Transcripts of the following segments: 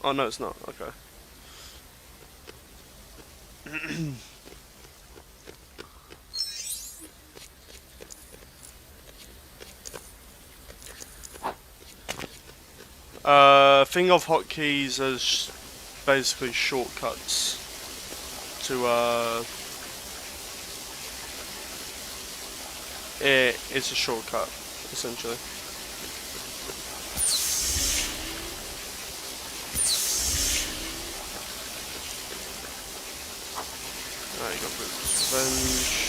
Oh no, it's not. Okay. Think of hotkeys as basically shortcuts to it's a shortcut essentially. Alright, you got revenge.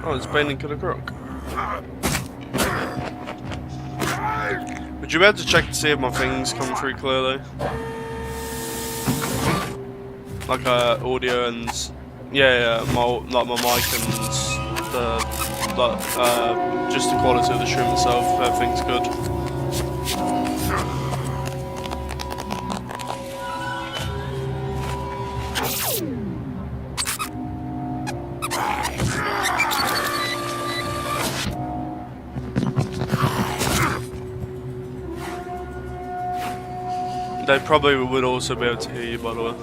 Oh, it's Bane and Killer Croc. Would you be able to check to see if my things come through clearly? Like audio and yeah, my mic and just the quality of the stream itself. Everything's good. They probably would also be able to hear you, by the way.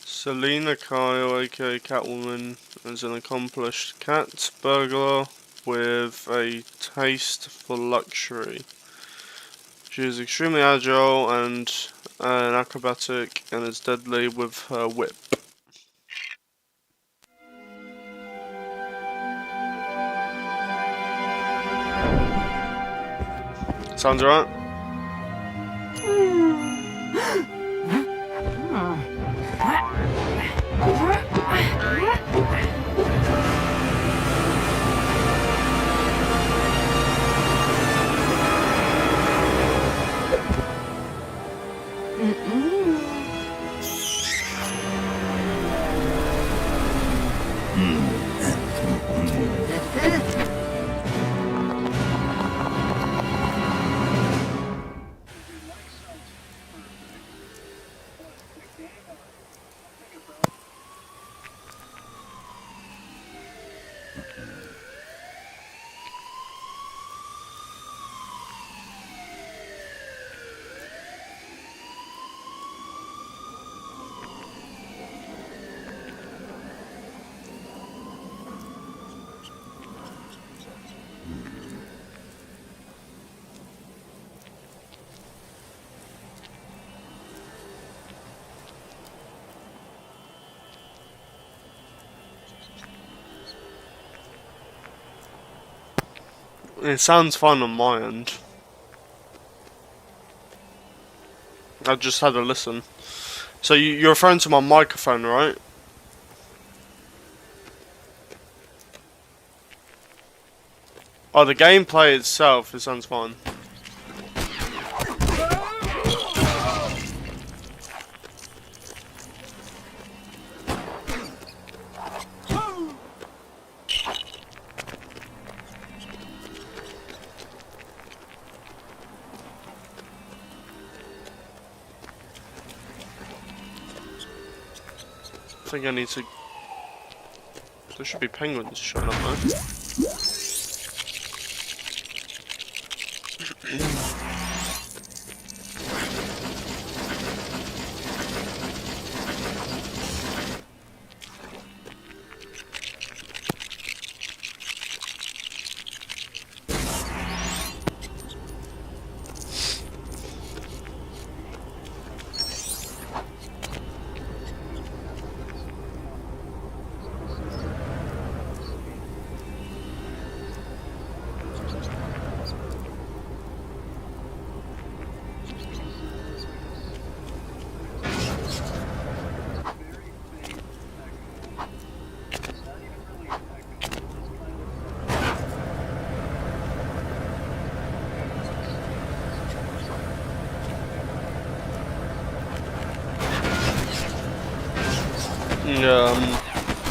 Selena Kyle, aka Catwoman, is an accomplished cat burglar with a taste for luxury. She is extremely agile and an acrobatic and is deadly with her whip. Sounds right? It sounds fine on my end. I just had a listen. So you're referring to my microphone, right? Oh, the gameplay itself, it sounds fine. I think I need to... There should be penguins showing up there. Yeah,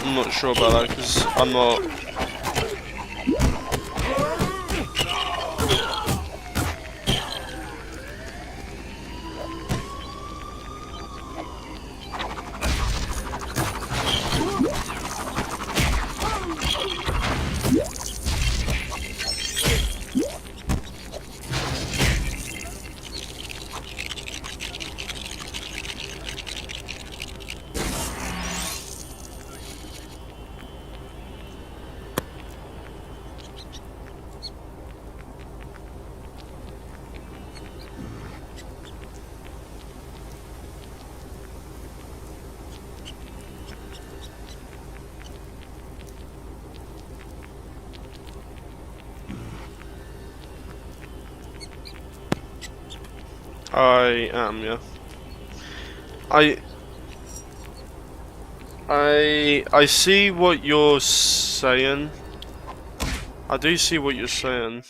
I'm not sure about that because I'm not. I am, yeah. I see what you're saying. I do see what you're saying.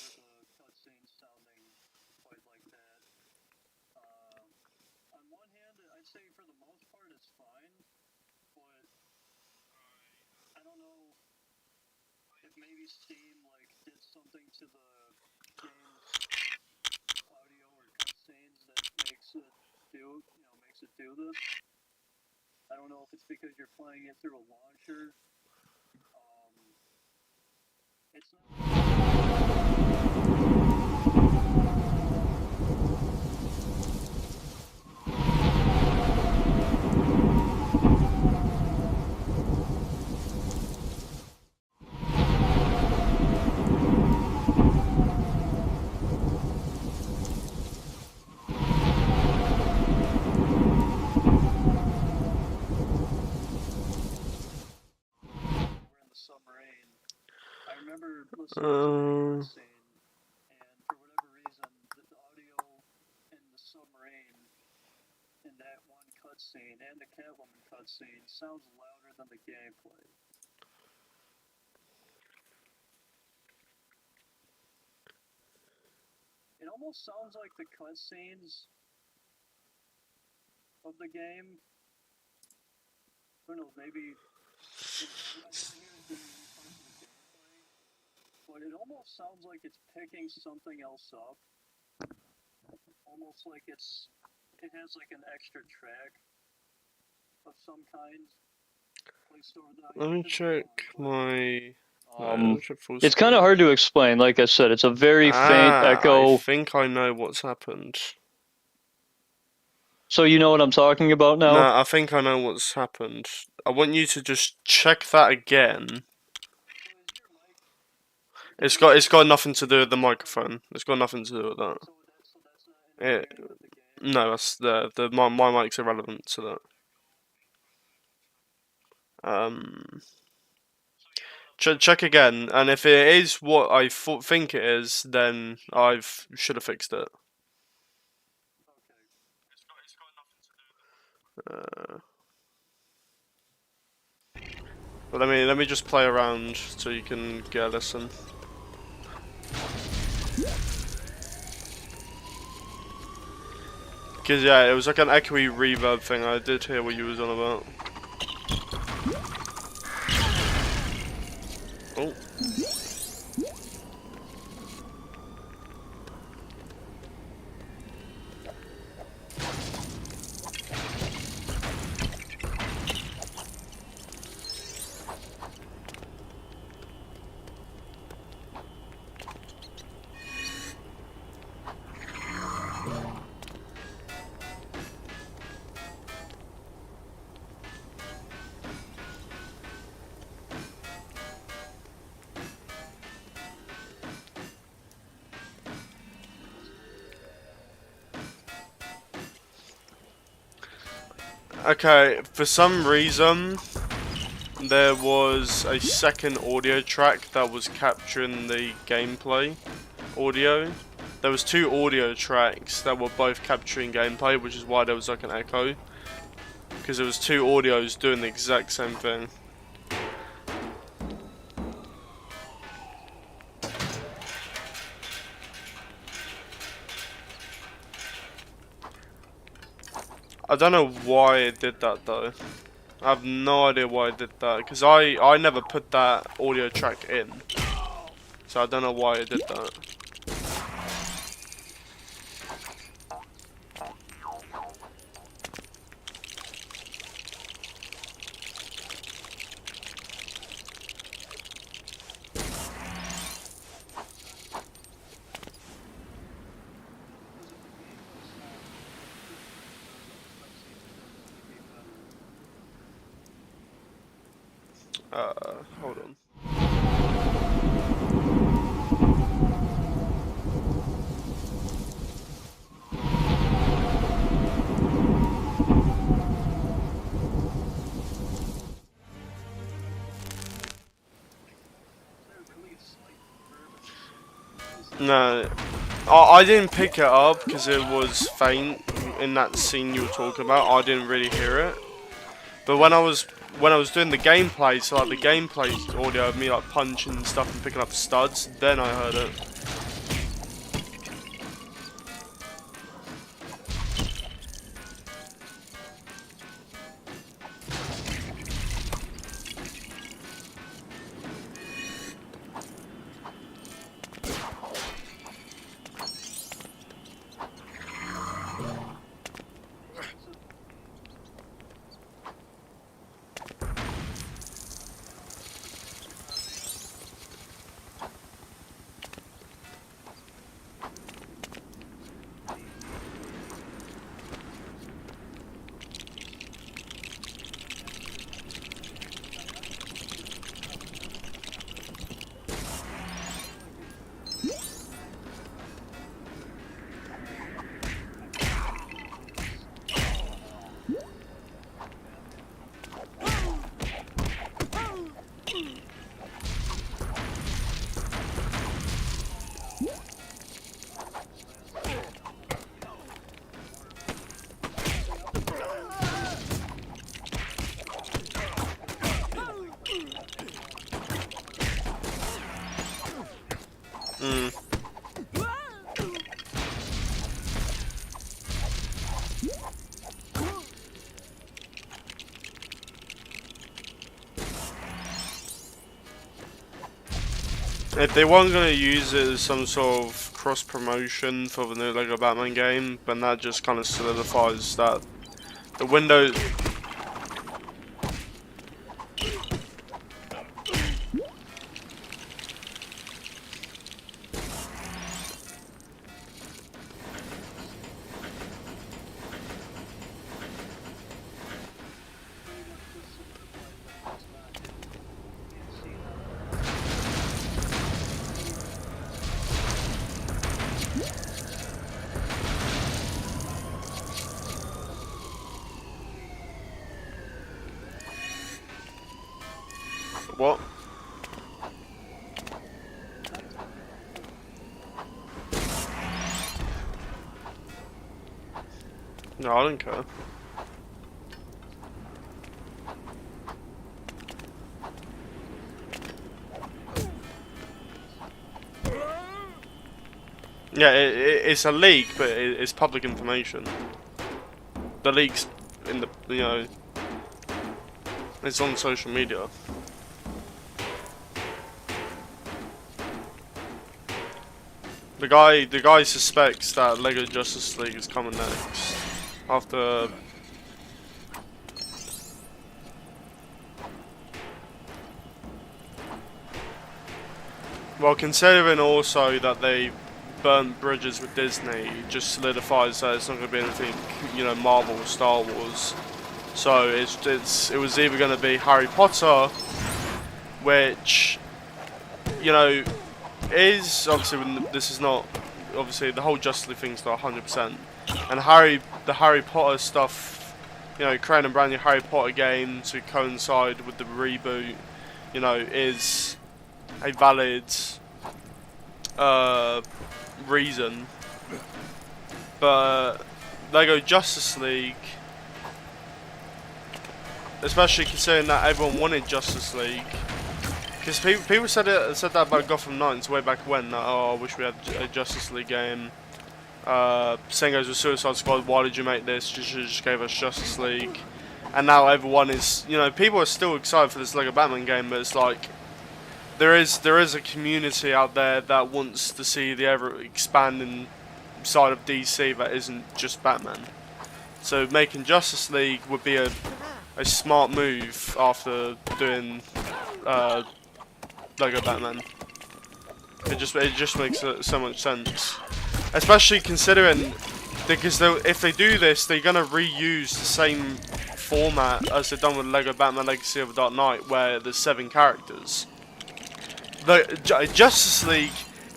Let me check my. Let me check full It's kind of screen. hard to explain. Like I said, it's a very faint I echo. think I know what's happened. So you know what I'm talking about now? No, I think I know what's happened. I want you to just check that again. It's got nothing to do with the microphone. It's got nothing to do with that. No, that's my mic's irrelevant to that. Check again, and if it is what I think it is, then I should have fixed it. But let me just play around so you can get a listen. Cause yeah, it was like an echoey reverb thing. I did hear what you was on about. Oh. Okay, for some reason, there was a second audio track that was capturing the gameplay audio. There was two audio tracks that were both capturing gameplay, which is why there was like an echo. Because there was two audios doing the exact same thing. I don't know why it did that though. I have no idea why I did that, because I never put that audio track in. So I don't know why I did that. Hold on. No, I didn't pick it up because it was faint in that scene you were talking about. I didn't really hear it. But when I was doing the gameplay, so like the gameplay audio of me like punching stuff and picking up studs, then I heard it. Mm. If they weren't going to use it as some sort of cross promotion for the new Lego Batman game, then that just kind of solidifies that the Windows. What? No, I don't care. Yeah, it's a leak, but it's public information. The leak's in the, it's on social media. The guy suspects that Lego Justice League is coming next. After... Well, considering also that they burnt bridges with Disney, it just solidifies that it's not going to be anything, Marvel or Star Wars. So it was either going to be Harry Potter, which, is obviously this is not obviously the whole Justice League thing's not 100%, and the Harry Potter stuff, creating a brand new Harry Potter game to coincide with the reboot, is a valid reason. But Lego Justice League, especially considering that everyone wanted Justice League. Because people said that about Gotham Knights way back when. That, oh, I wish we had a Justice League game. Same goes with Suicide Squad. Why did you make this? You should have just gave us Justice League. and now everyone is, you know, people are still excited for this Lego Batman game, but it's like there is a community out there that wants to see the ever expanding side of DC that isn't just Batman. So making Justice League would be a smart move after doing Lego Batman. It just makes so much sense, especially considering because if they do this, they're gonna reuse the same format as they've done with Lego Batman Legacy of the Dark Knight, where there's 7 characters. The Justice League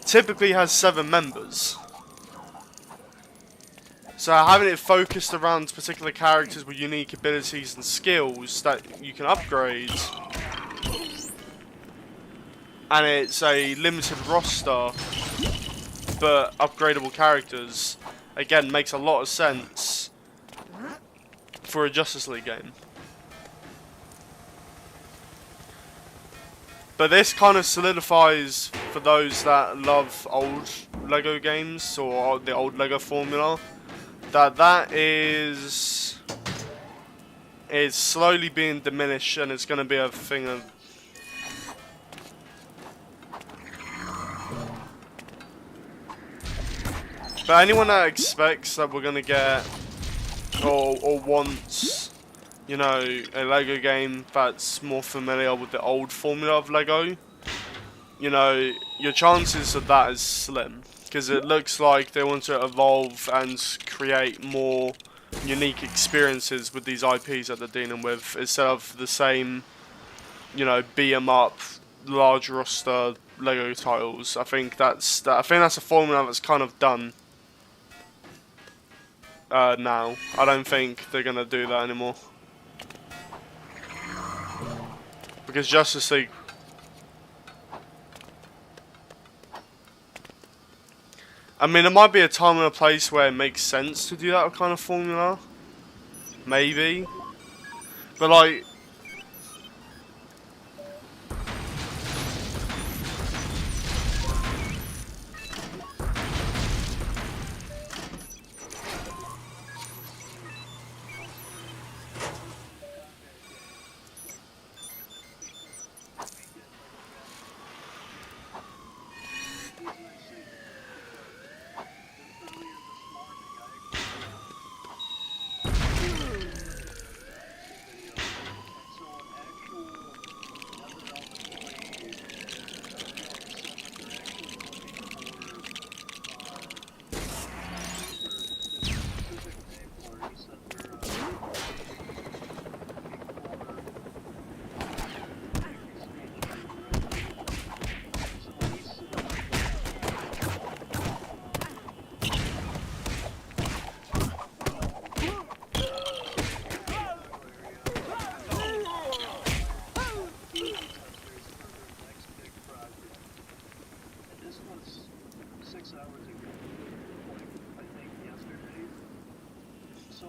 typically has 7 members. So having it focused around particular characters with unique abilities and skills that you can upgrade, and it's a limited roster but upgradable characters, again makes a lot of sense for a Justice League game. But this kind of solidifies, for those that love old Lego games or the old Lego formula, that is slowly being diminished, and it's going to be a thing of but anyone that expects that we're going to get or wants, you know, a Lego game that's more familiar with the old formula of Lego, you know, your chances of that is slim, because it looks like they want to evolve and create more unique experiences with these IPs that they're dealing with, instead of the same, you know, beat 'em up, large roster Lego titles. I think that's a formula that's kind of done now. I don't think they're gonna do that anymore, because Justice League, I mean, there might be a time and a place where it makes sense to do that kind of formula, maybe, but like,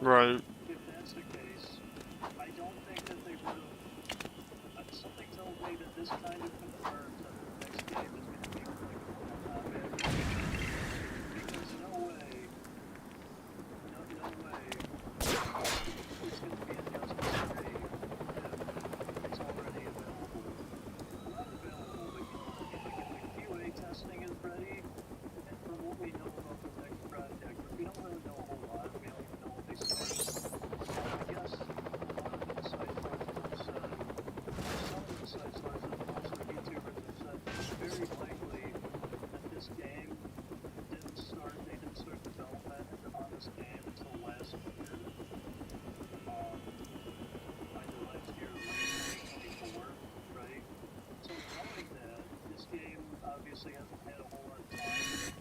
right. If that's the case, I don't think that they would have. Something tells me that this kind of confirms that the next game is going to be like combat. Because no way, no way, it's going to be a Justice League if it's already available. Not available, but if the QA testing is ready, and from what we know about the next project, we don't really know a whole lot. We don't even know what they started. I guess a lot of the side sources have said, some of the side sources, most of the YouTubers have said, it's very likely that this game they didn't start development on this game until last year. Either last year or late 2024, right? So knowing that, this game obviously hasn't had a whole lot of time,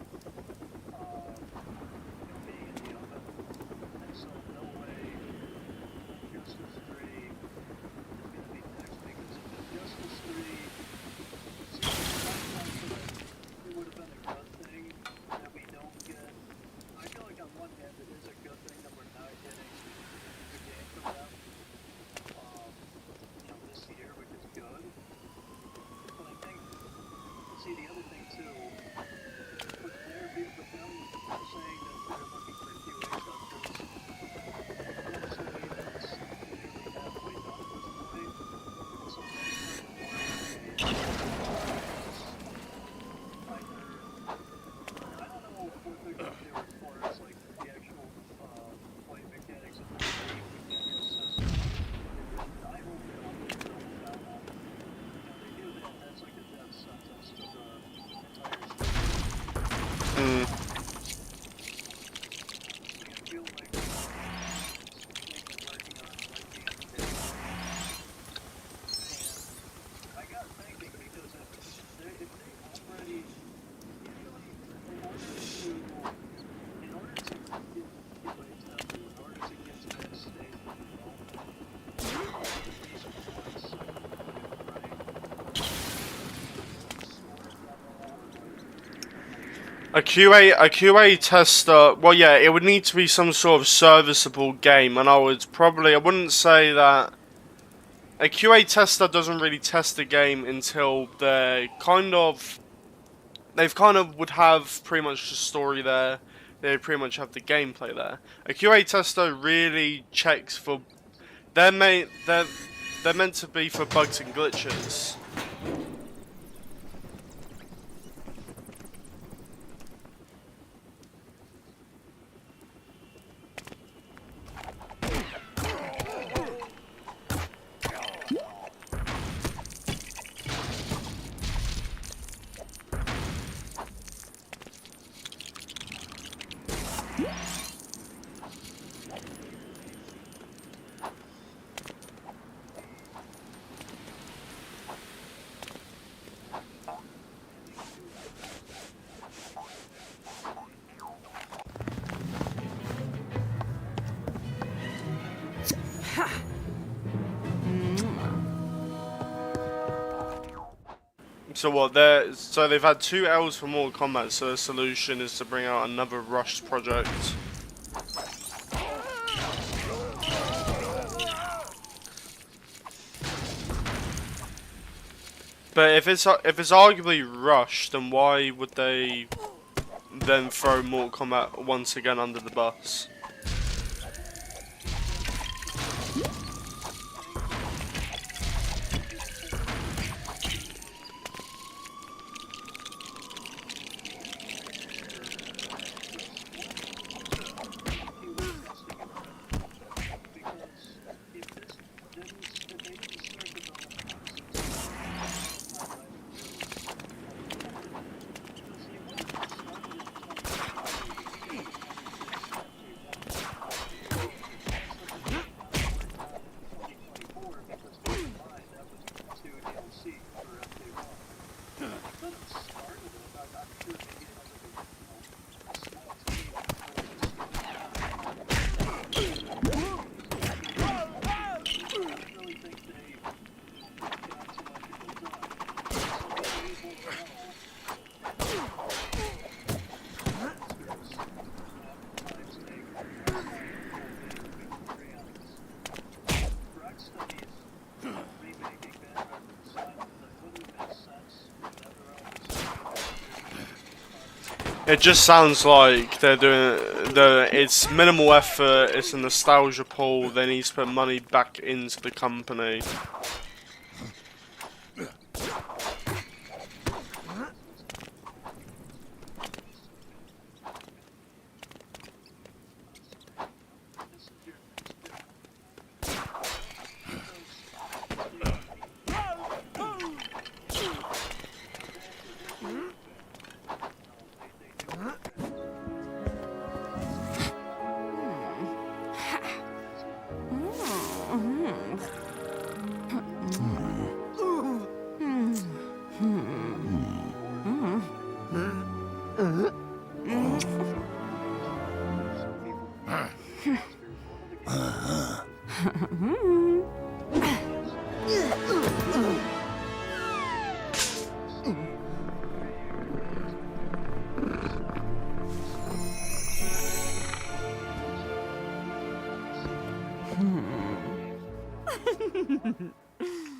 being in the oven, and so no way Justice 3 is going to be next, because if Justice 3, see, it would have been a good thing that we don't get. I feel like on one hand it is a good thing that we're not getting the game from them, this year, which is good. But I think, see, the other thing too, with them saying that they're looking for QA testers, I don't say that's really thinking because if they already usually in order to get QA tested, in order to get to that stage of development, you need at least one second review, right? Score demo or like A QA tester, well yeah, it would need to be some sort of serviceable game, and I wouldn't say that a QA tester doesn't really test a game until they've kind of would have pretty much the story there, they pretty much have the gameplay there. A QA tester really checks for, they're meant to be for bugs and glitches. So they've had 2 L's for Mortal Kombat, so the solution is to bring out another rushed project. But if it's arguably rushed, then why would they then throw Mortal Kombat once again under the bus? It just sounds like they're doing it's minimal effort, it's a nostalgia pull, they need to put money back into the company.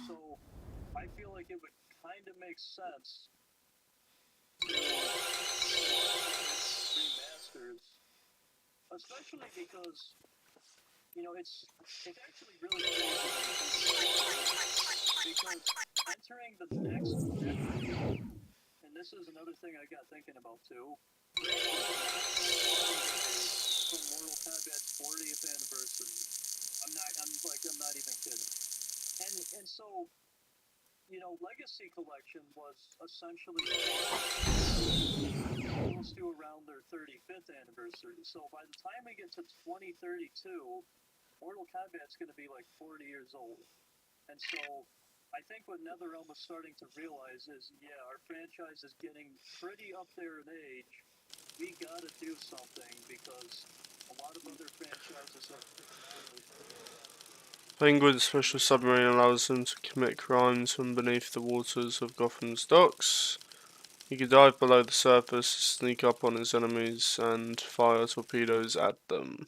So I feel like it would kind of make sense to remasters, especially because it's actually really crazy because entering the next decade, and this is another thing I got thinking about too, from Mortal Kombat's 40th anniversary. I'm not even kidding. And so, Legacy Collection was essentially close to around their 35th anniversary. So by the time we get to 2032, Mortal Kombat's going to be like 40 years old. And so I think what NetherRealm is starting to realize is, yeah, our franchise is getting pretty up there in age. We gotta do something because a lot of other franchises are taking over. Penguin's special submarine allows them to commit crimes from beneath the waters of Gotham's docks. He can dive below the surface, sneak up on his enemies, and fire torpedoes at them.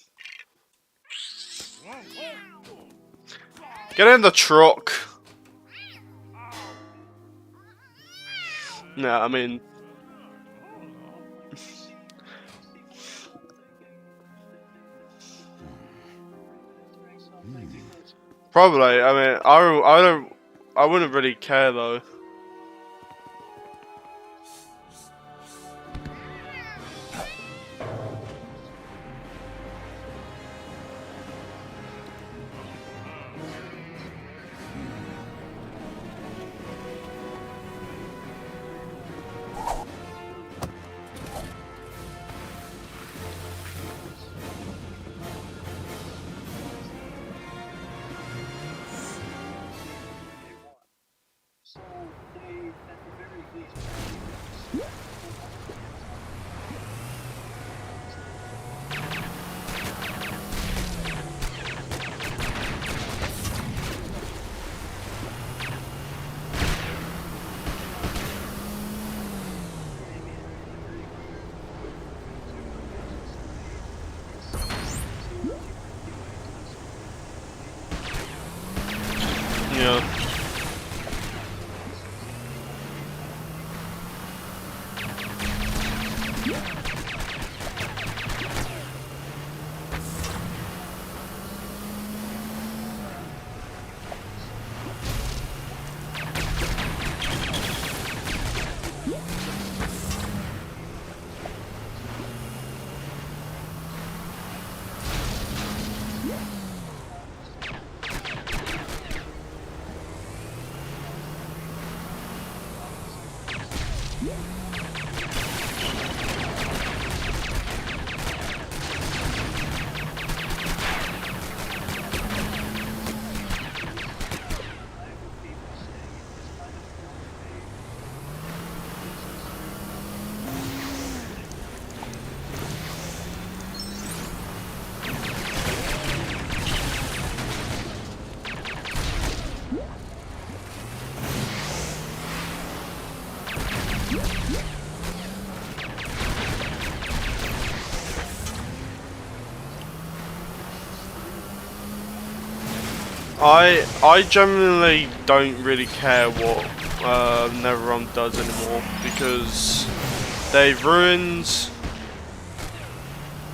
Get in the truck! Nah, I mean... Probably, I mean, I wouldn't really care though. So they, at the very least, Yeah. I genuinely don't really care what NetherRealm does anymore because they've ruined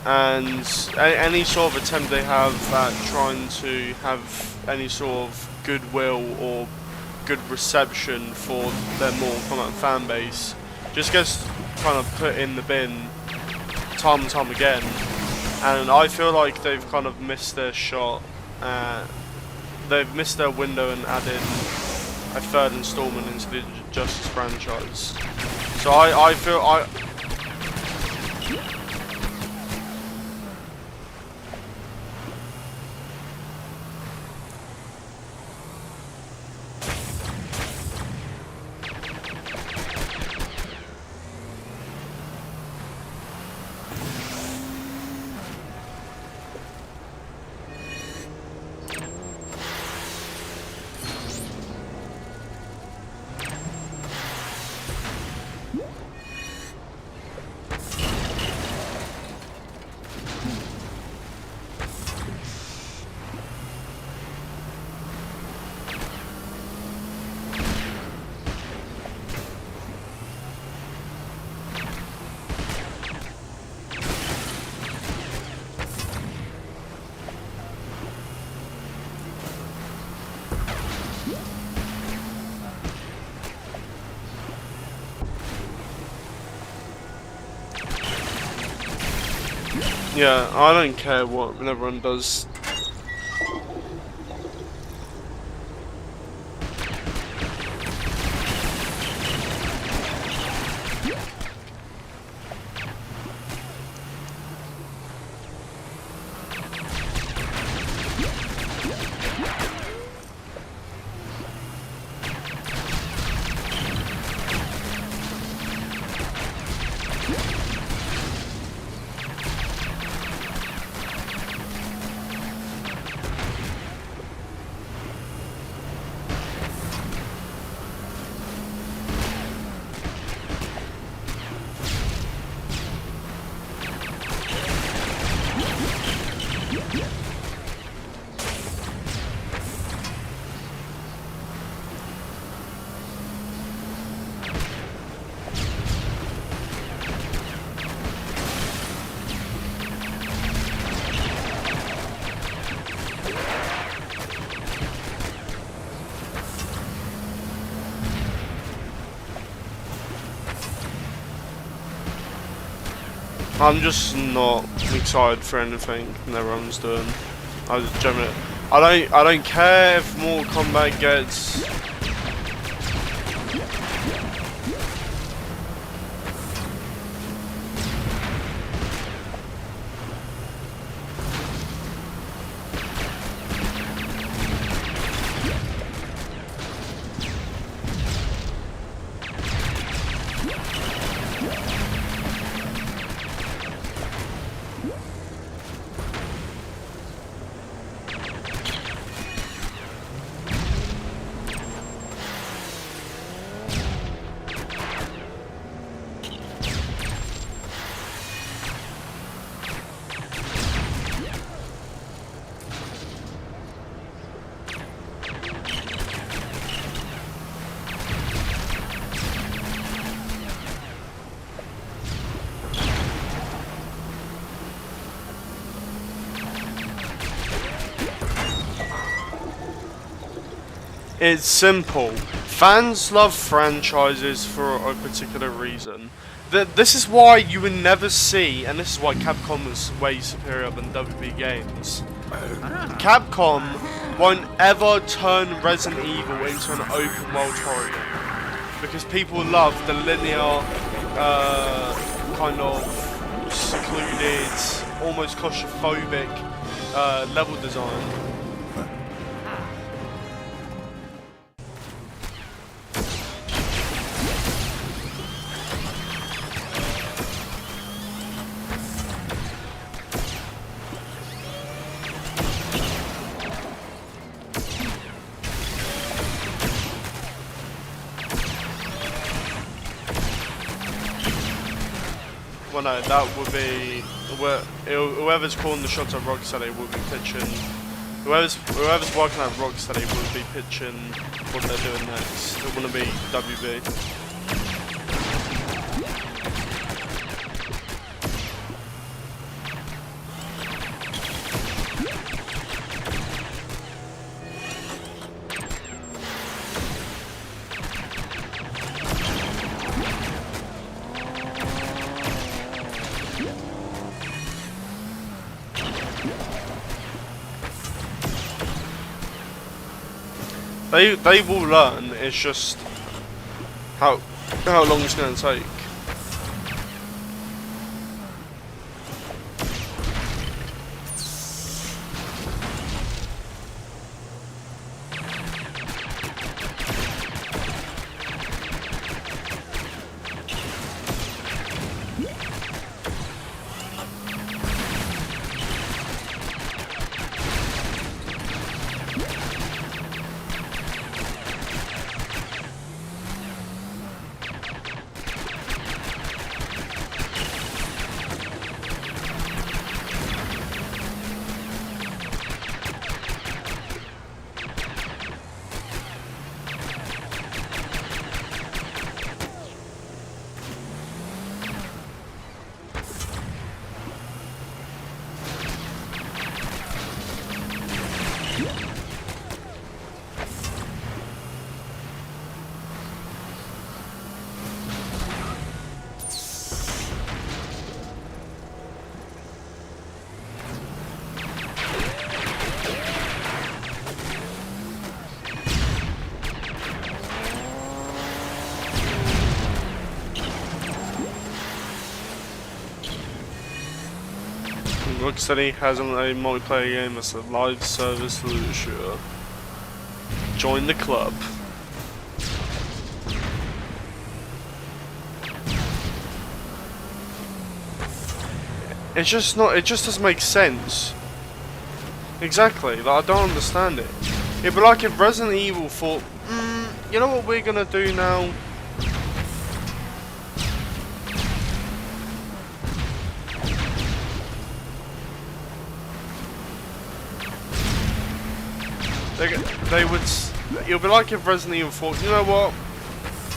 and any sort of attempt they have at trying to have any sort of goodwill or good reception for their Mortal Kombat fan base just gets kind of put in the bin time and time again, and I feel like they've kind of missed their shot. They've missed their window and added a third installment into the Justice franchise. So I feel yeah, I don't care what everyone does. I'm just not excited for anything everyone's doing. I don't care if Mortal Kombat gets. It's simple. Fans love franchises for a particular reason. This is why you would never see, and this is why Capcom is way superior than WB Games. Capcom won't ever turn Resident Evil into an open world horror game because people love the linear, kind of secluded, almost claustrophobic level design. Well, no, that would be whoever's calling the shots at Rocksteady would be pitching. Whoever's working at Rocksteady would be pitching what they're doing next. It wouldn't be WB. They will learn. It's just how long it's going to take. Rocksteady hasn't a multiplayer game as a live service shooter. Join the club. It's just not. It just doesn't make sense. Exactly. Like, I don't understand it. It'd be like if Resident Evil thought, you know what we're gonna do now? They would. It'll be like if Resident Evil thought, you know what?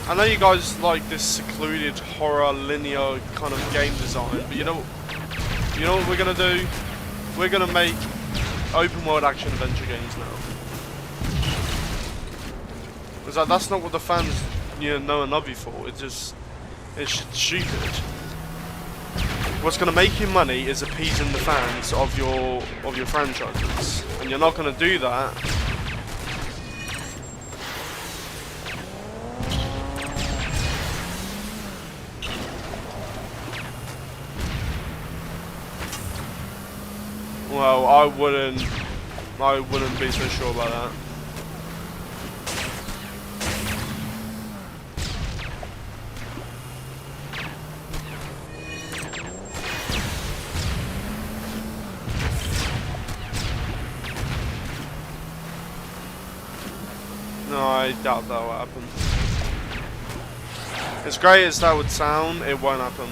I know you guys like this secluded horror linear kind of game design, but you know what we're gonna do? We're gonna make open world action adventure games now. It's like that's not what the fans know and love you for. It's stupid. what's going to make you money is appeasing the fans of your franchises, and you're not going to do that. Well, I wouldn't be so sure about that. No, I doubt that will happen. As great as that would sound, it won't happen.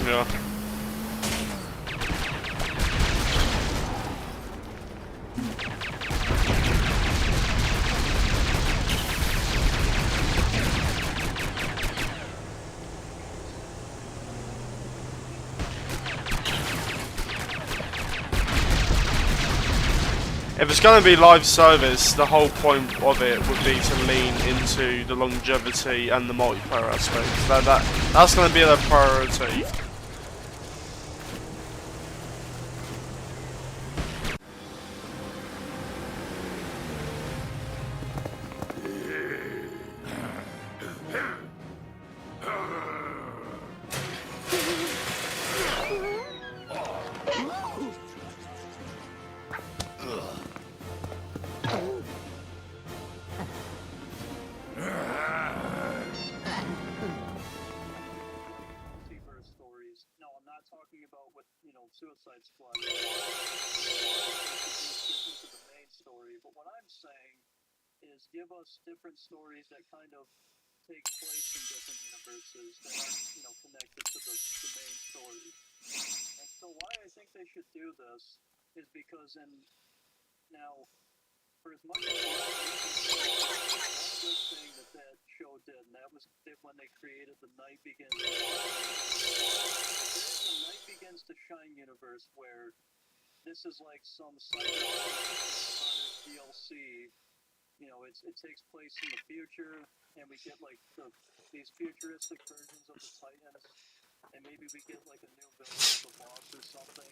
Yeah. If it's going to be live service, the whole point of it would be to lean into the longevity and the multiplayer aspects. That's going to be their priority. multiverse stories. No, I'm not talking about what, Suicide Squad. Different to the main story, but what I'm saying is give us different stories that kind of take place in different universes that aren't, connected to the main story. And so why I think they should do this is because now, for as much as one good thing that show did, and that was when they created the Night Begins to Shine. There's a Night Begins to Shine universe where this is like some cyberpunk DLC. It takes place in the future, and we get like these futuristic versions of the Titans, and maybe we get like a new villain as a boss or something.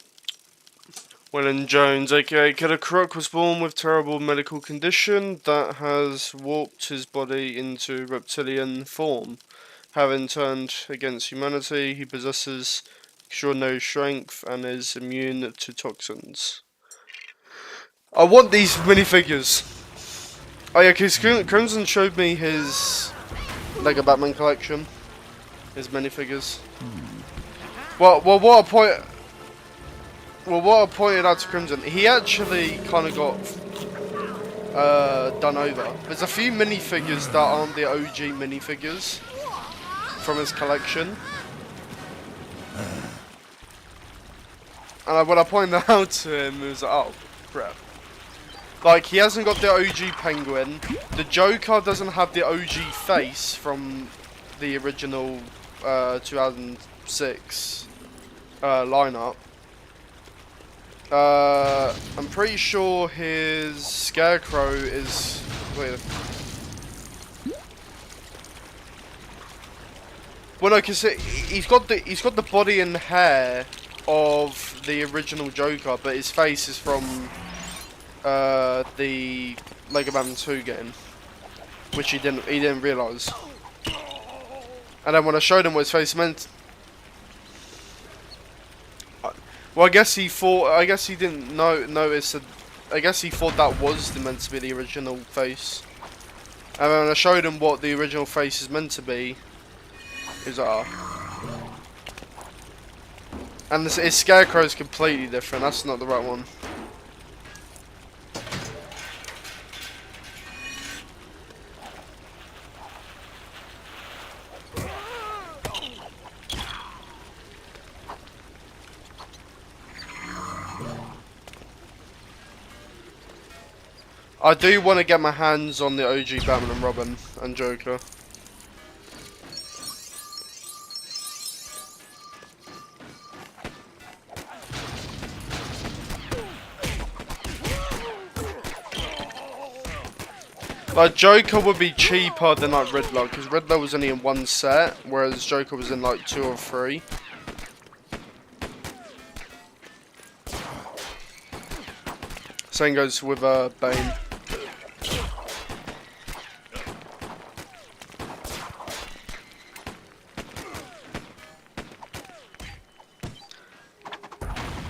Wylan Jones, aka Killer Croc, was born with terrible medical condition that has warped his body into reptilian form. Having turned against humanity, he possesses extraordinary strength and is immune to toxins. I want these minifigures. Oh yeah, because Crimson showed me his Lego Batman collection. His minifigures. What I pointed out to Crimson, he actually kind of got done over. There's a few minifigures that aren't the OG minifigures from his collection. And when I pointed that out to him, he was like, oh, crap. Like, he hasn't got the OG Penguin. The Joker doesn't have the OG face from the original 2006 lineup. I'm pretty sure his Scarecrow is... Wait. Well, no, because he's got the body and hair of the original Joker, but his face is from the Lego Batman 2 game, which he didn't realise. And then when I showed him what his face meant, well, I guess he didn't notice that. I guess he thought that was meant to be the original face. And when I showed him what the original face is meant to be, he was like, oh. And his scarecrow is completely different. That's not the right one. I do want to get my hands on the OG Batman and Robin and Joker. Like, Joker would be cheaper than like Riddler, because Riddler was only in one set, whereas Joker was in like 2 or 3. Same goes with Bane.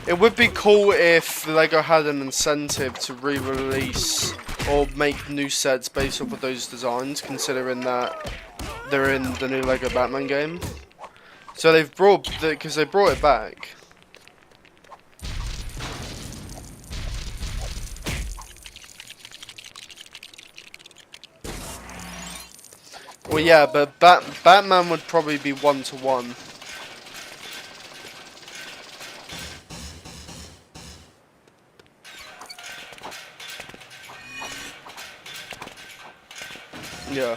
It would be cool if LEGO had an incentive to re-release or make new sets based off of those designs, considering that they're in the new LEGO Batman game. So they've brought, because they brought it back. Well, yeah, but Batman would probably be 1-to-1. Yeah.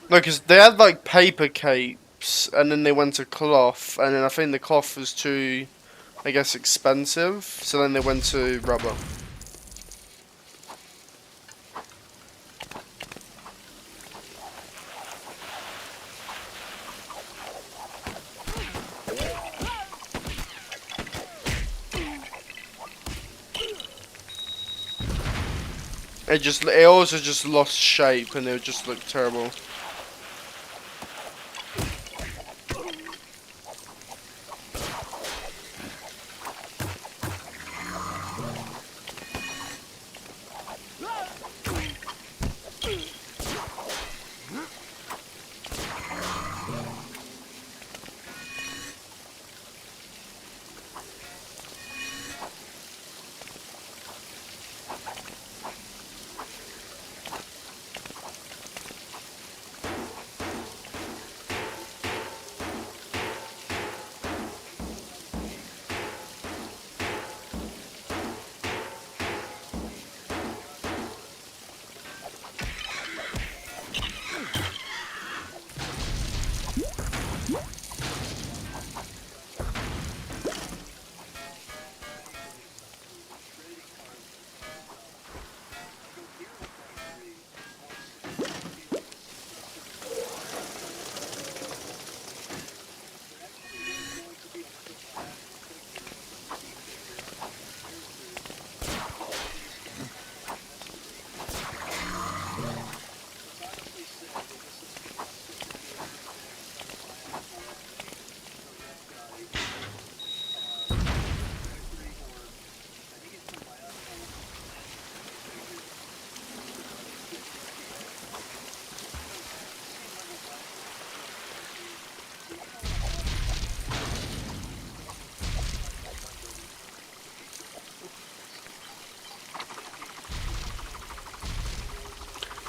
No, because they had like paper capes, and then they went to cloth, and then I think the cloth was too, I guess, expensive, so then they went to rubber. It also just lost shape, and it just looked terrible.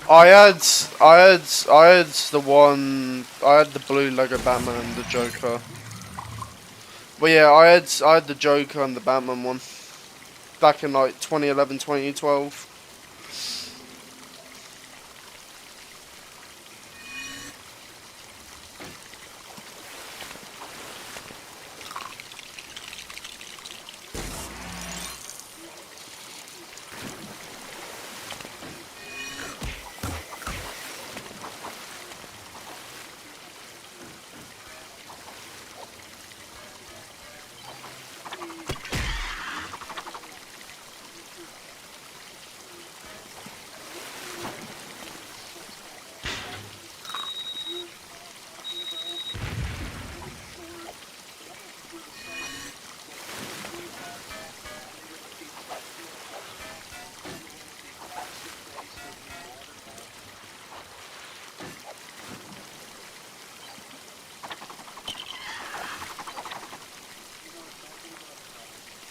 I had the one. I had the blue Lego Batman and the Joker. But yeah, I had the Joker and the Batman one back in like 2011, 2012.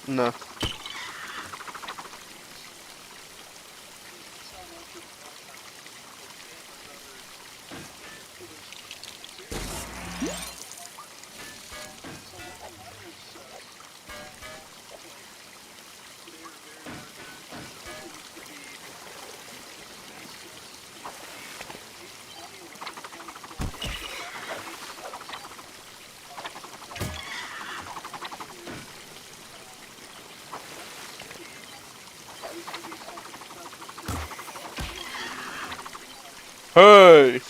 No. Hey!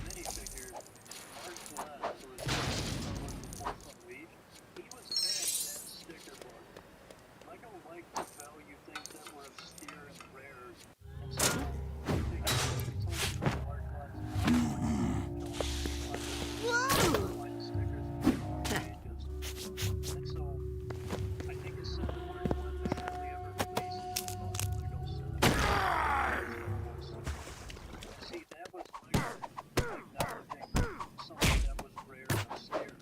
minifigure, Mark Glenn, who was before from Week, he was paying that sticker book. Lego liked to value things that were obscure and rare, and so they told Mark Glenn's find the stickers on the pages. And so I think it said that Mark Glenn was only ever released in most Lego sets. See, that was Lego acknowledging something that was rare and obscure.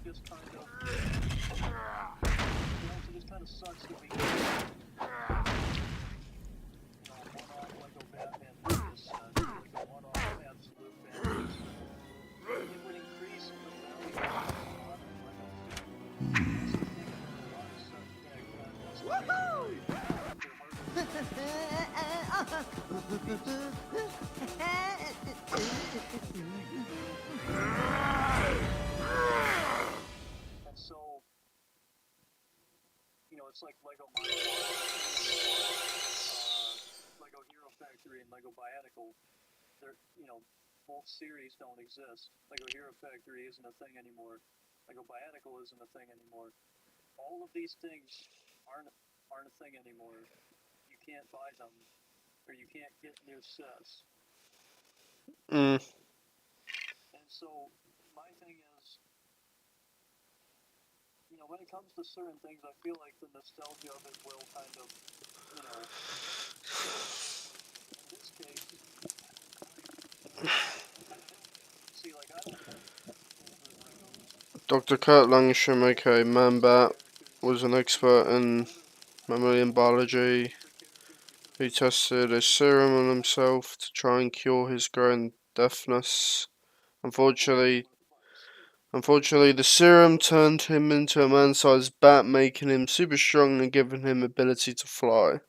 Just kind of, just kind of sucks that we one-off Lego Batman Vegas set, like a one-off absolute Batman set. It would increase the value of modern Lego set. And so, it's like Lego Lego Hero Factory and Lego Bionicle. They're, both series don't exist. Lego Hero Factory isn't a thing anymore. Lego Bionicle isn't a thing anymore. All of these things aren't a thing anymore. You can't buy them, or you can't get new sets. Mm. And so, my thing is, when it comes to certain things, I feel like the nostalgia of it will kind of, in this case, see, like, I don't Dr. Kurt Langstrom, aka Man-Bat, was an expert in mammalian biology who tested a serum on himself to try and cure his growing deafness. Unfortunately, the serum turned him into a man-sized bat, making him super strong and giving him ability to fly.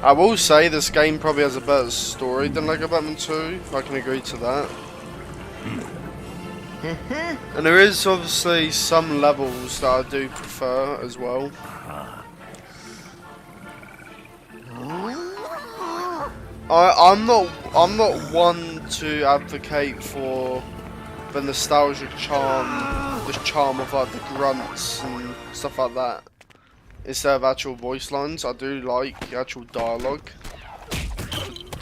I will say this game probably has a better story than Lego Batman 2. I can agree to that. And there is obviously some levels that I do prefer as well. I'm not one to advocate for the nostalgic charm, the charm of like the grunts and stuff like that, instead of actual voice lines. I do like actual dialogue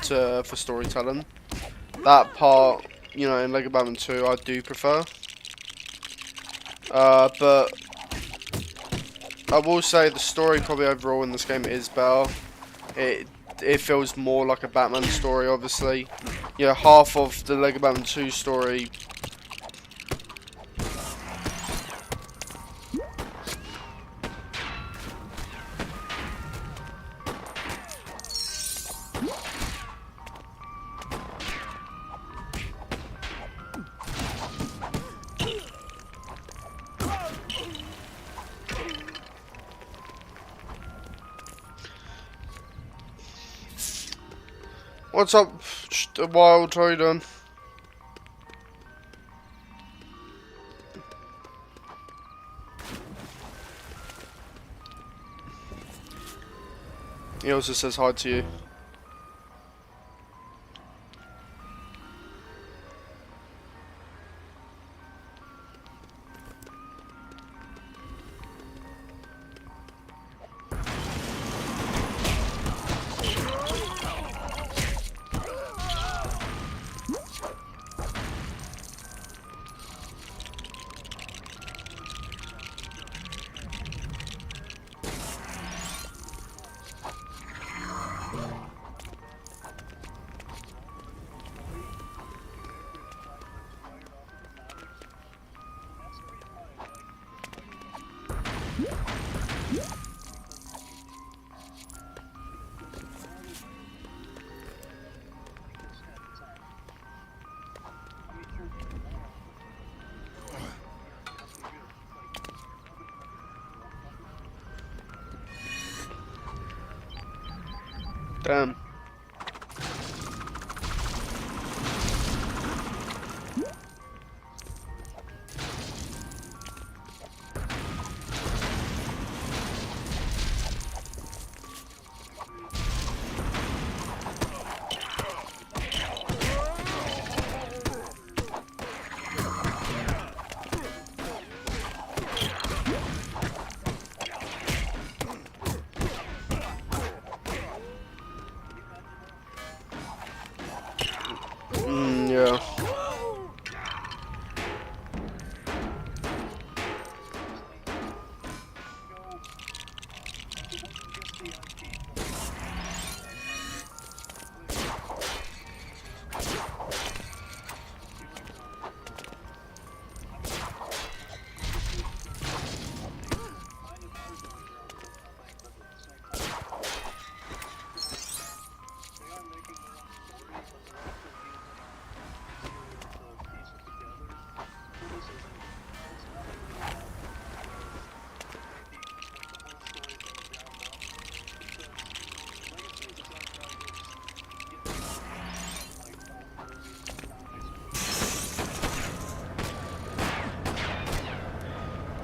for storytelling. That part, in Lego Batman 2, I do prefer. But I will say the story probably overall in this game is better. It feels more like a Batman story, obviously. Half of the Lego Batman 2 story. What's up, Wild? How you doing? He also says hi to you. Damn.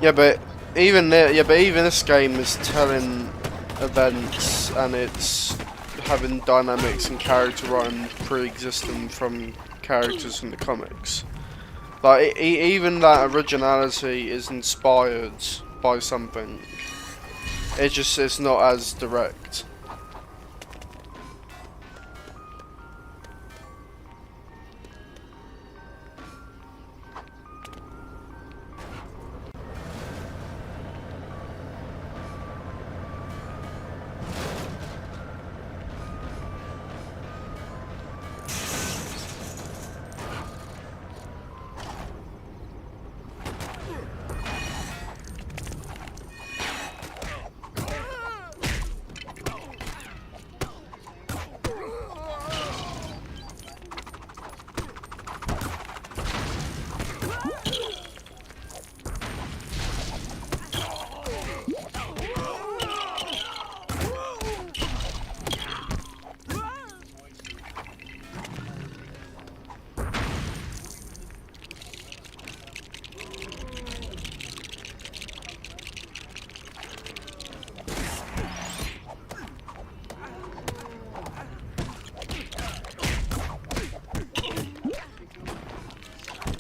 Yeah. But even this game is telling events, and it's having dynamics and character writing pre-existing from characters from the comics. Like even that originality is inspired by something. It's not as direct.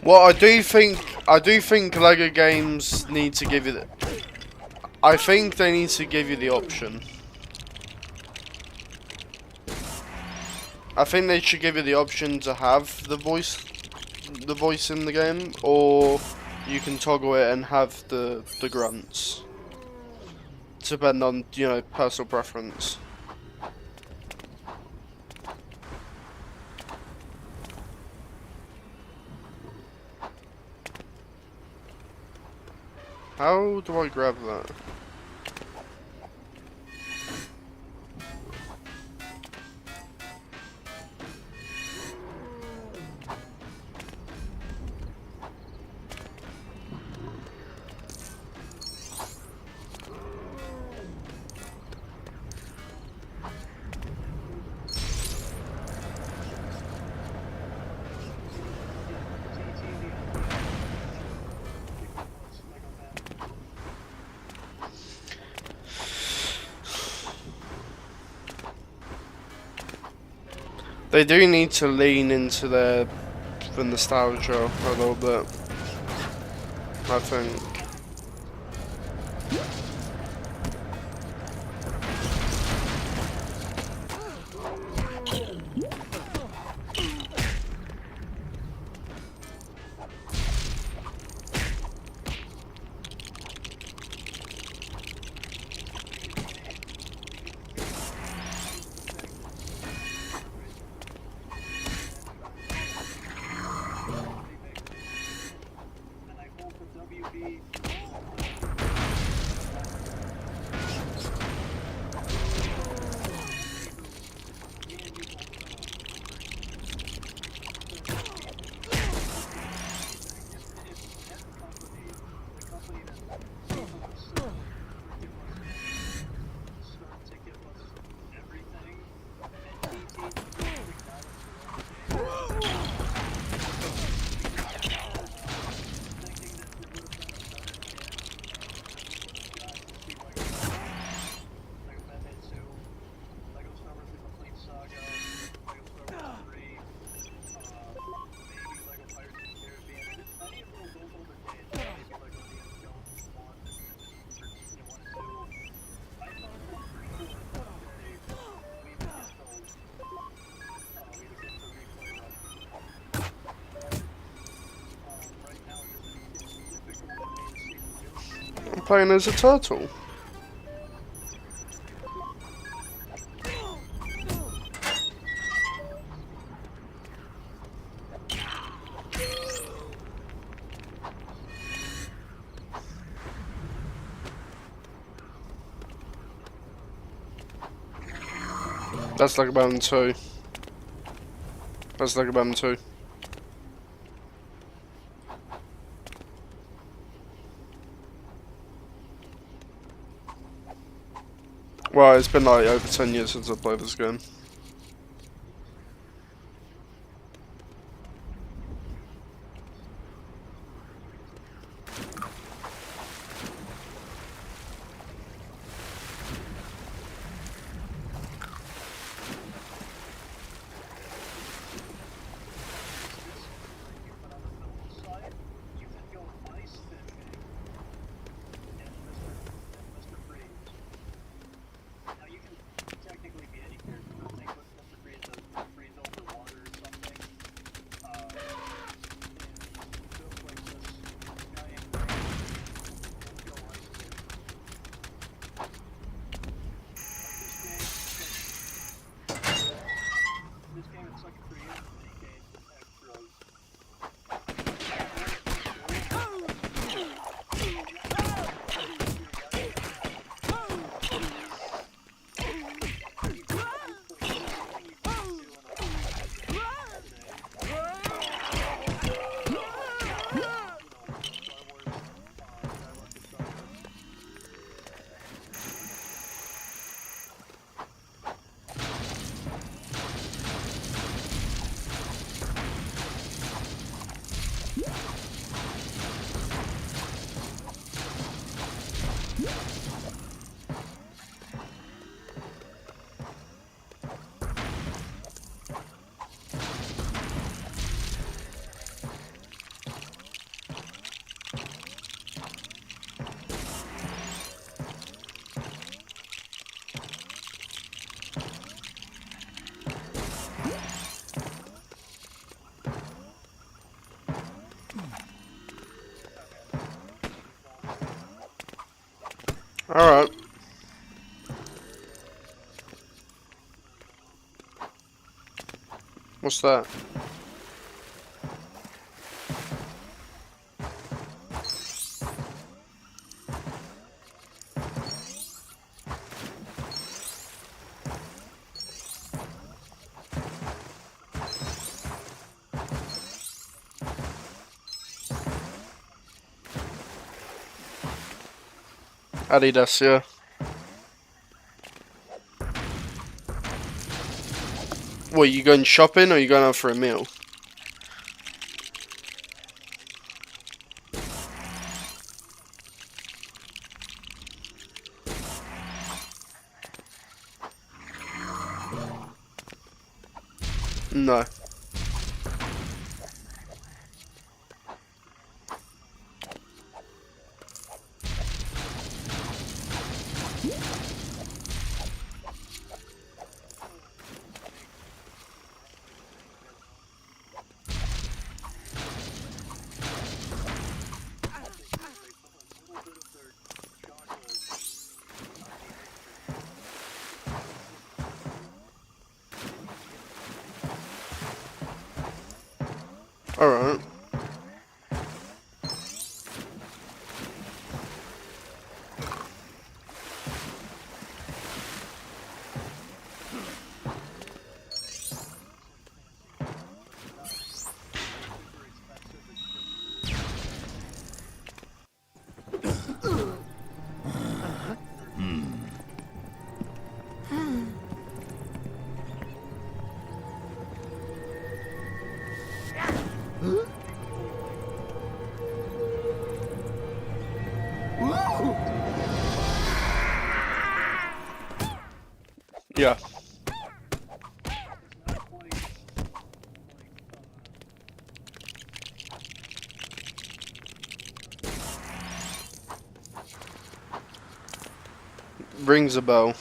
Well, I do think Lego games need to give you I think they need to give you the option. I think they should give you the option to have the voice in the game, or you can toggle it and have the grunts. Depending on, you know, personal preference. How do I grab that? They do need to lean into the nostalgia a little bit, I think. And I hope the WB Playing as a turtle. That's like about 2. That's like about 2. Well, it's been like over 10 years since I played this game. Alright. What's that? Adidas, yeah. What, you going shopping or you going out for a meal? No. Alright. Yeah. Rings a bell.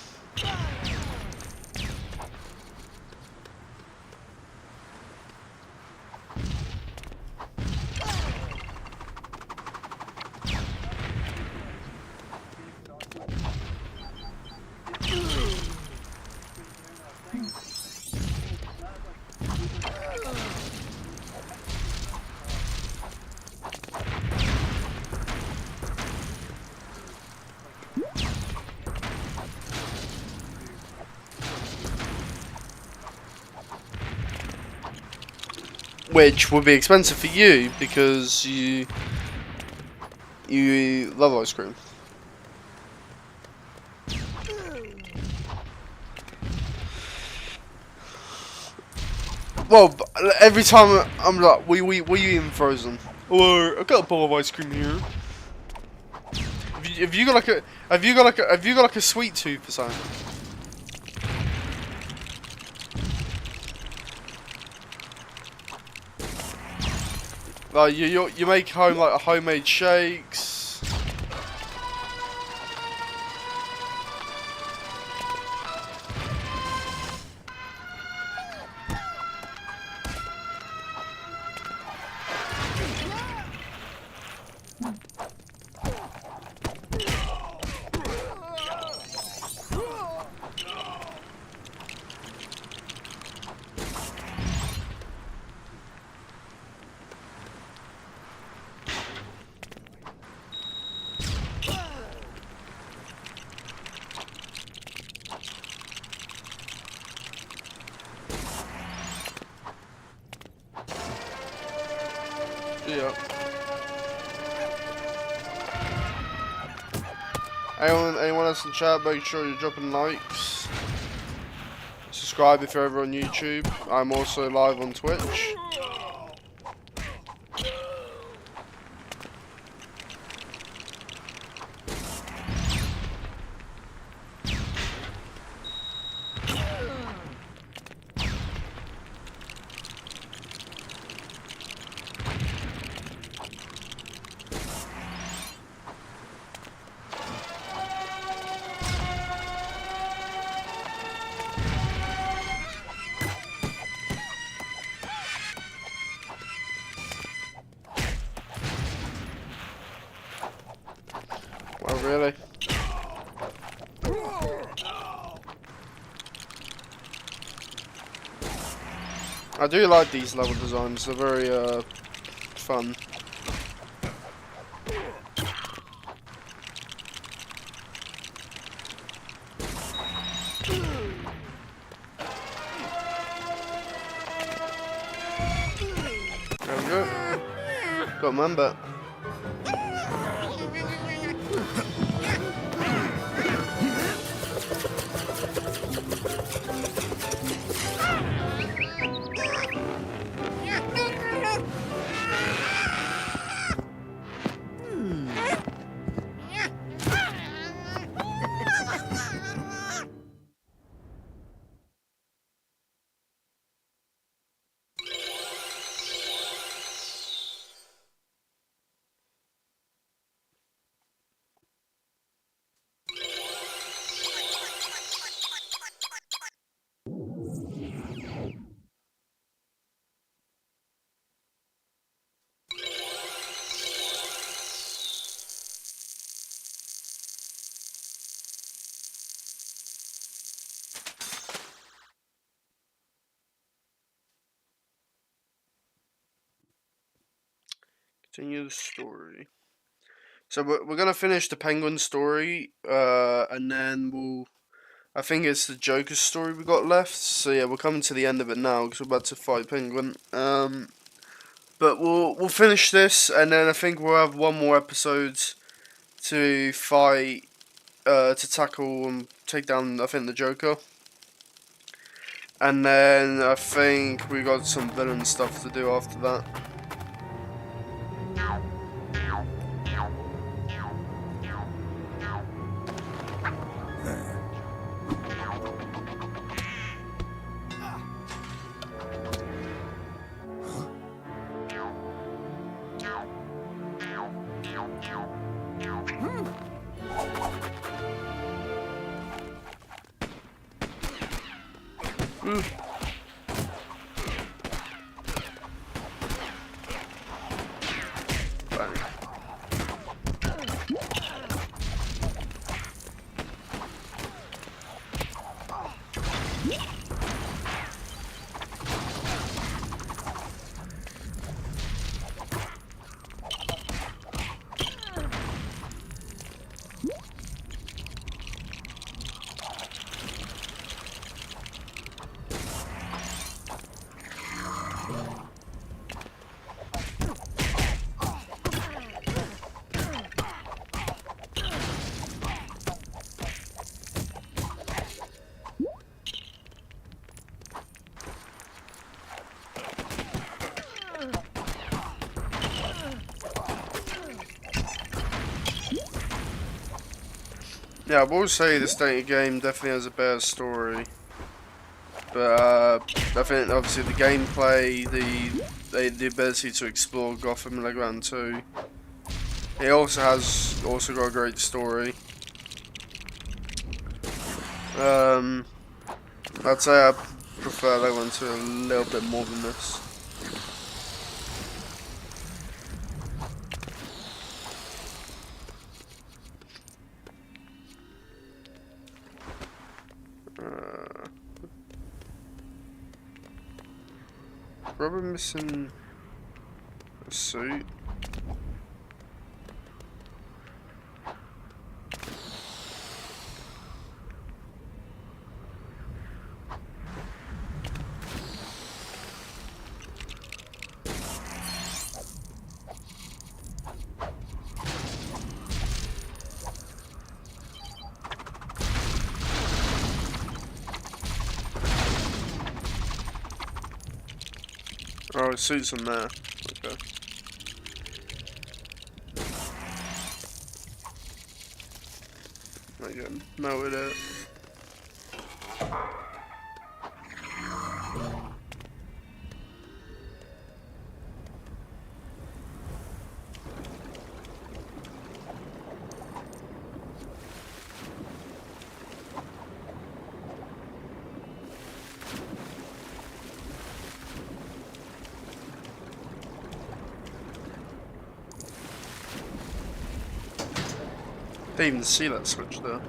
which would be expensive for you because you love ice cream. Well, every time I'm like, were you eating frozen? Or I got a bowl of ice cream here. Have you got like a sweet tooth or something? Like you make home like homemade shakes. Yeah. Anyone else in chat, make sure you're dropping likes. Subscribe if you're ever on YouTube. I'm also live on Twitch. Oh, really? I do like these level designs, they're very fun. There we go. Got a man bet. Continue the story. So we're gonna finish the Penguin story, and then I think it's the Joker's story we got left. So yeah, we're coming to the end of it now because we're about to fight Penguin. But we'll finish this, and then I think we'll have one more episode to fight, to tackle and take down, I think, the Joker. And then I think we got some villain stuff to do after that. Yeah, I will say this dating game definitely has a better story. But I think obviously the gameplay, the ability to explore Gotham and Legoland 2. It also got a great story. I'd say I prefer Legoland 2 a little bit more than this. Probably missing a suit. Oh, suits in there. Okay. There you go. Melted it. Didn't even see that switch there.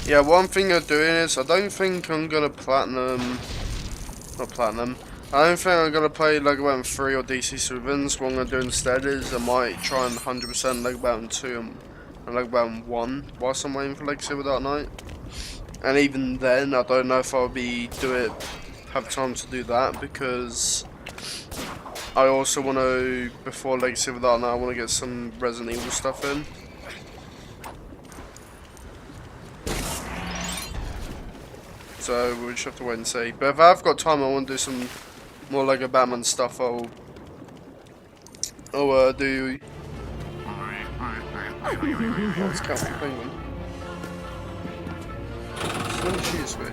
Yeah, one thing I'm doing is I don't think I'm gonna not platinum. I don't think I'm gonna play Lego Batman 3 or DC Supervillains. What I'm gonna do instead is I might try and 100% Lego Batman 2 and Lego Batman 1 whilst I'm waiting for Legacy of the Dark Knight. And even then, I don't know if I'll have time to do that because I also want to, before Legacy of the Dark Knight, I want to get some Resident Evil stuff in. So we'll just have to wait and see. But if I've got time, I want to do some more Lego Batman stuff. I'll do. Oh, it's Captain Penguin. So when she is me.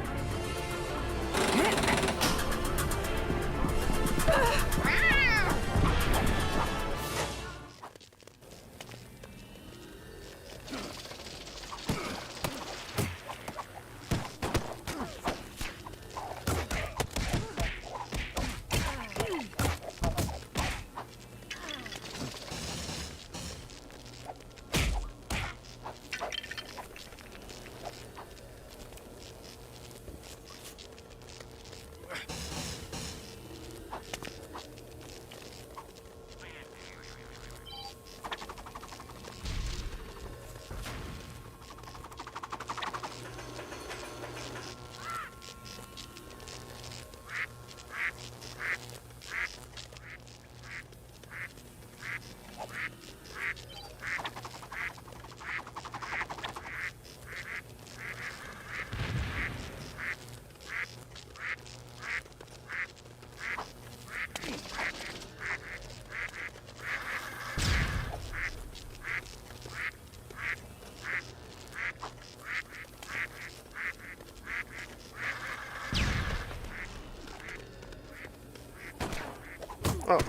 Oh.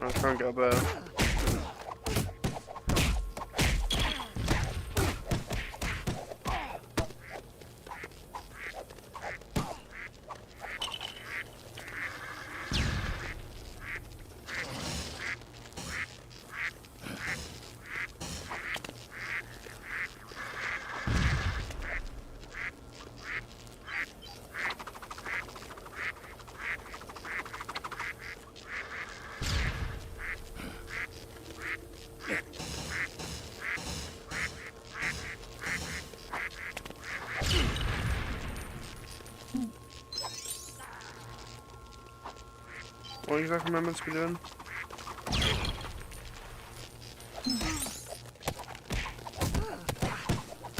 I can't get better. What exactly am I meant to be doing?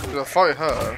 Did I fight her?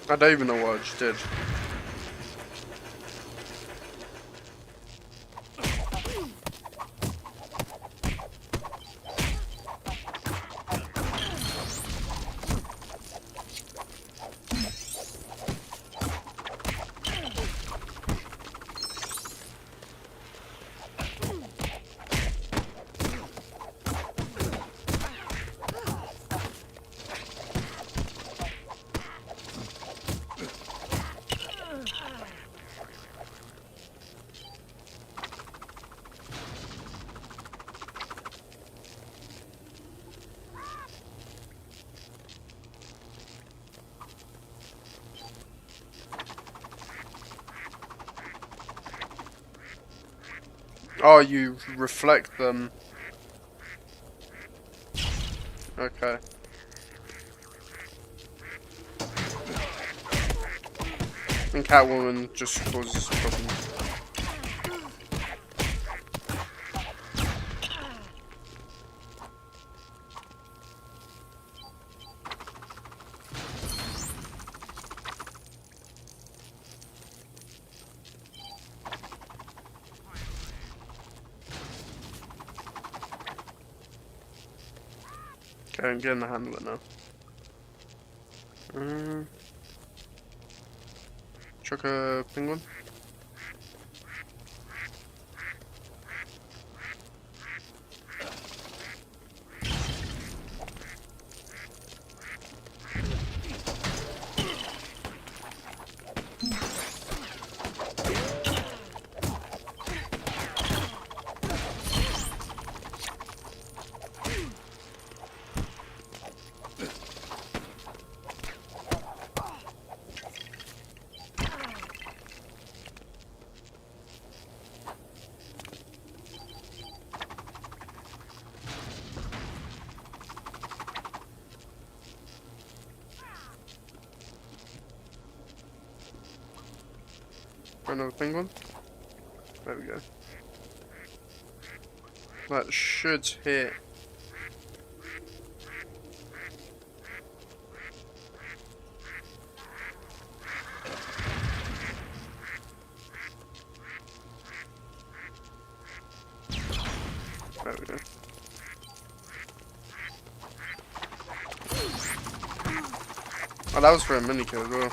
I don't even know what I just did. Oh, you reflect them. Okay. And Catwoman just causes problems. Okay, I'm getting the handle of it now. Chuck a penguin. Another penguin. There we go. That should hit. There we go. Oh, that was for a mini kill as well.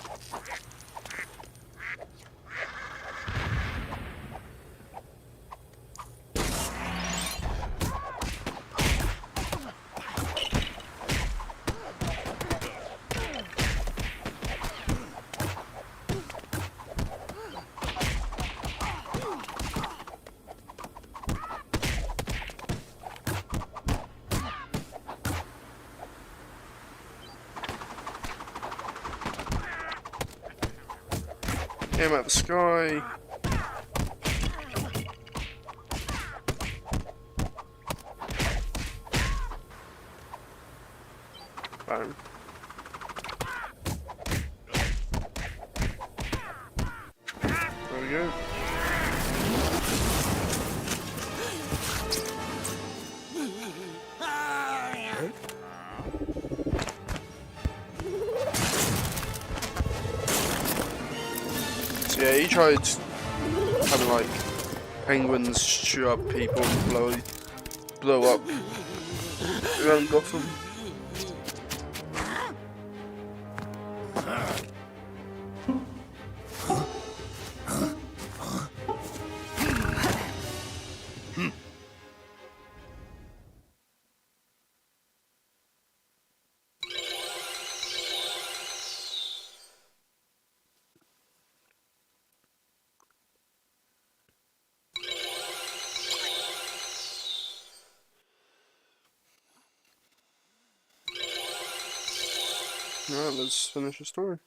Aim at the sky. Bam. There we go. So yeah, he tried kind of like penguins shoot up people and blow up around Gotham. Alright, let's finish the story.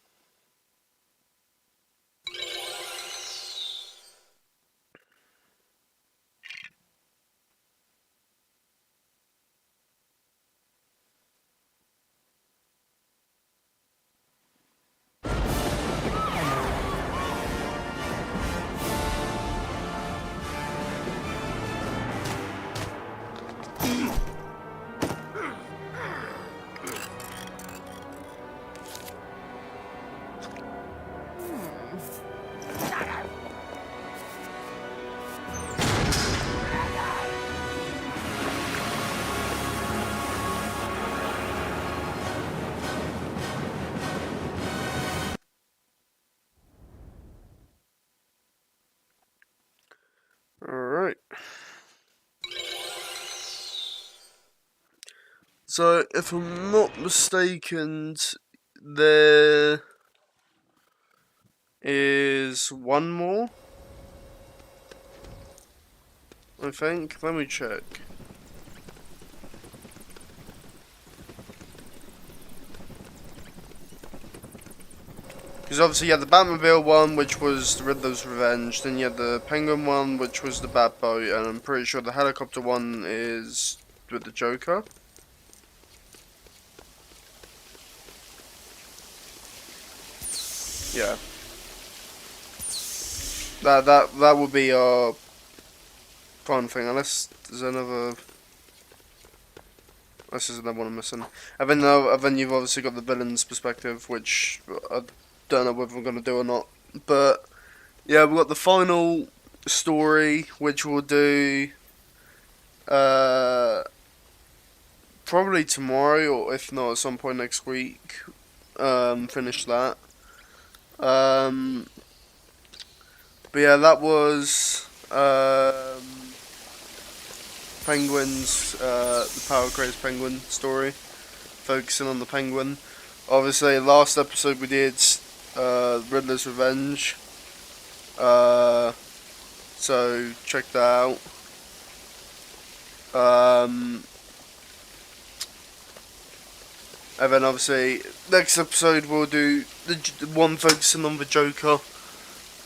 Alright. So, if I'm not mistaken, there is one more, I think. Let me check. Because obviously you had the Batmobile one, which was the Riddler's Revenge, then you had the Penguin one, which was the Batboat, and I'm pretty sure the helicopter one is with the Joker. Yeah. That would be our fun thing, unless there's another... Unless there's another one I'm missing. And then you've obviously got the villain's perspective, which I don't know whether we're going to do or not. But, yeah, we've got the final story, which we'll do probably tomorrow, or if not at some point next week. Finish that. But yeah, that was Penguin's, the Power Craze Penguin story, focusing on the Penguin. Obviously, last episode we did Riddler's Revenge, so check that out. And then obviously, next episode we'll do the one focusing on the Joker.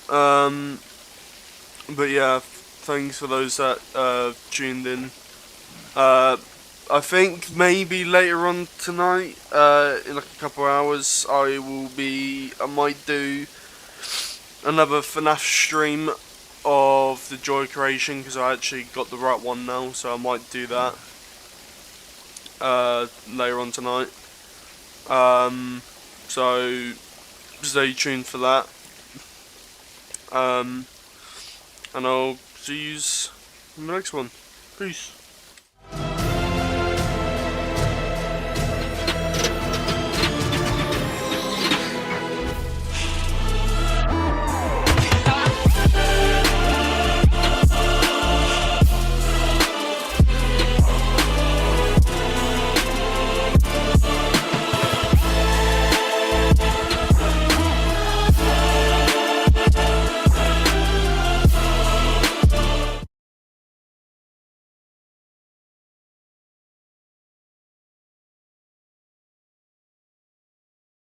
But yeah, thanks for those that tuned in. I think maybe later on tonight, in like a couple of hours, I might do another FNAF stream of the Joy Creation, because I actually got the right one now, so I might do that later on tonight. So stay tuned for that. And I'll see you in the next one. Peace.